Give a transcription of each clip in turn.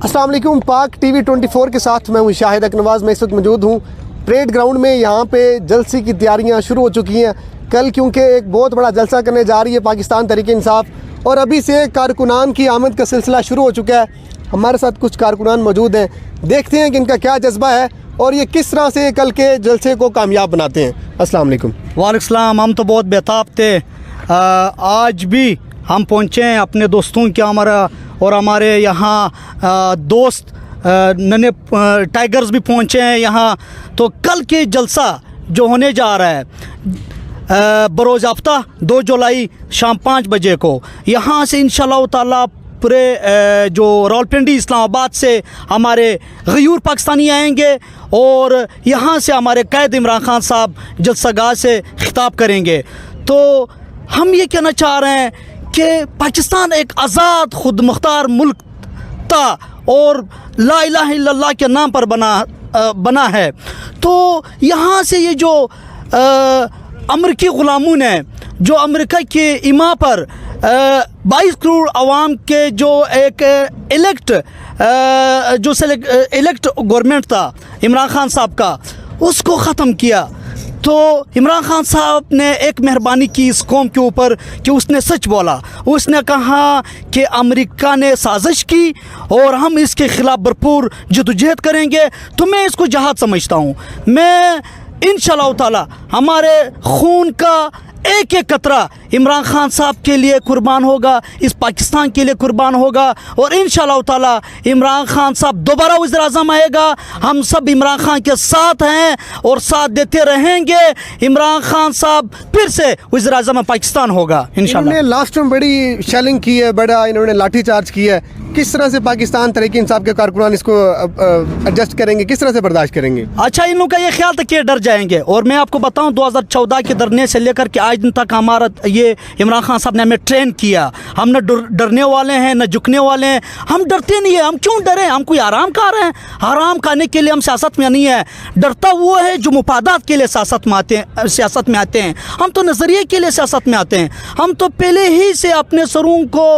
अस्सलाम वालेकुम। पाक टीवी 24 के साथ मैं हूं शाहिद अकनवाज। मैं इस वक्त मौजूद हूं परेड ग्राउंड में। यहाँ पे जलसे की तैयारियां शुरू हो चुकी हैं। कल क्योंकि एक बहुत बड़ा जलसा करने जा रही है पाकिस्तान तहरीक इंसाफ, और अभी से कारकुनान की आमद का सिलसिला शुरू हो चुका है। हमारे साथ कुछ कारकुनान मौजूद हैं, देखते हैं कि इनका क्या जज्बा है और ये किस तरह से कल के जलसे को कामयाब बनाते हैं। अस्सलाम वालेकुम। वालेकुम सलाम। हम तो बहुत बेताब थे। आज भी हम पहुँचे हैं अपने दोस्तों के हमारे यहाँ दोस्त नन्हे टाइगर्स भी पहुँचे हैं यहाँ। तो कल के जलसा जो होने जा रहा है बरोज़ आफ्ता 2 जुलाई शाम 5 बजे को, यहाँ से इंशाअल्लाह ताला पूरे जो रावलपिंडी इस्लामाबाद से हमारे गयूर पाकिस्तानी आएंगे और यहाँ से हमारे कैद इमरान खान साहब जलसागाह से खिताब करेंगे। तो हम ये कहना चाह रहे हैं कि पाकिस्तान एक आज़ाद खुद मुख्तार मुल्क था और ला इलाहा इल्लल्लाह के नाम पर बना है। तो यहाँ से ये जो अमरीकी ग़ुलामों ने जो अमेरिका के इमा पर 22 करोड़ आवाम के जो एक इलेक्ट गवर्नमेंट था इमरान खान साहब का, उसको ख़त्म किया। तो इमरान खान साहब ने एक मेहरबानी की इस कौम के ऊपर कि उसने सच बोला। उसने कहा कि अमेरिका ने साजिश की और हम इसके ख़िलाफ़ भरपूर जदोजहद करेंगे। तो मैं इसको जहाद समझता हूँ। मैं इंशाअल्लाह ताला हमारे खून का एक एक कतरा इमरान खान साहब के लिए कुर्बान होगा, इस पाकिस्तान के लिए कुर्बान होगा। और इंशाअल्लाह ताला इमरान खान साहब दोबारा वज़ीर आज़म आएगा। हम सब इमरान खान के साथ हैं और साथ देते रहेंगे। इमरान खान साहब फिर से वज़ीर आज़म पाकिस्तान होगा इंशाअल्लाह। इन्होंने लास्ट में बड़ी शेलिंग की है, बड़ा इन्होंने लाठी चार्ज किया है। किस तरह से पाकिस्तान तहरीक इंसाफ के कारकुनान इसको एडजस्ट करेंगे, किस तरह से बर्दाश्त करेंगे? अच्छा, इन लोगों का ये ख्याल था कि डर जाएंगे। और मैं आपको बताऊं 2014 के डरने से लेकर के आज दिन तक हमारा ये इमरान खान साहब ने हमें ट्रेन किया। हम न डरने वाले हैं न झुकने वाले हैं। हम डरते नहीं है। हम क्यों डरे? हम कोई आराम खा रहे हैं? आराम खाने के लिए हम सियासत में नहीं है। डरता वो है जो मुफादात के लिए सियासत में आते हैं। हम तो नज़रिए के लिए सियासत में आते हैं। हम तो पहले ही से अपने सरों को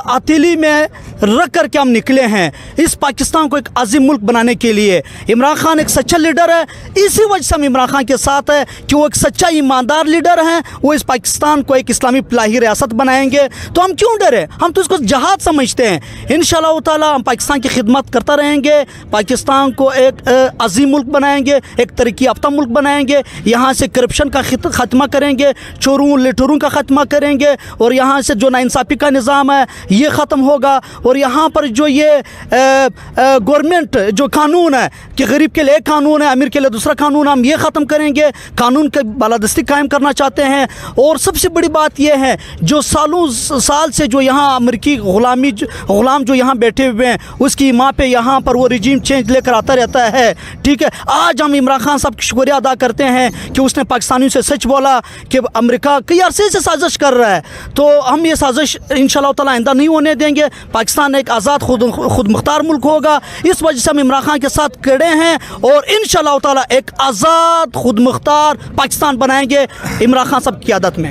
हथेली में रख कर के हम निकले हैं इस पाकिस्तान को एक अजीम मुल्क बनाने के लिए। इमरान खान एक सच्चा लीडर है। इसी वजह से हम इमरान खान के साथ है कि वो एक सच्चा ईमानदार लीडर हैं। वो इस पाकिस्तान को एक इस्लामी फलाही रियासत बनाएंगे। तो हम क्यों डरे? हम तो इसको जहाद समझते हैं। इंशाअल्लाह ताला हम पाकिस्तान की खिदमत करता रहेंगे। पाकिस्तान को एक अजीम मुल्क बनाएंगे, एक तरक्की याफ्ता मुल्क बनाएंगे। यहाँ से करप्शन का खात्मा करेंगे, चोरों लुटेरों का खात्मा करेंगे और यहाँ से जो नाइंसाफ़ी का निज़ाम है ये ख़त्म होगा। और यहाँ पर जो ये गवर्नमेंट जो कानून है कि गरीब के लिए एक कानून है, अमीर के लिए दूसरा कानून, हम ये ख़त्म करेंगे। कानून की बालादस्ती कायम करना चाहते हैं। और सबसे बड़ी बात यह है जो सालों साल से जो यहाँ अमेरिकी ग़ुलाम जो यहाँ बैठे हुए हैं उसकी माँ पे यहाँ पर वो रिजीम चेंज लेकर आता रहता है। ठीक है, आज हम इमरान खान साहब का शुक्रिया अदा करते हैं कि उसने पाकिस्तानियों से सच बोला कि अमेरिका कई अरसे से साजिश कर रहा है। तो हम ये साजिश इंशाअल्लाह ताला आइंदा नहीं होने देंगे। पाकिस्तान एक आज़ाद खुद मुख्तार मुल्क होगा। इस वजह से हम इमरान खान के साथ खड़े हैं और इंशाअल्लाह ताला एक आज़ाद खुद मुख्तार पाकिस्तान बनाएंगे इमरान खान साहब की क़यादत में।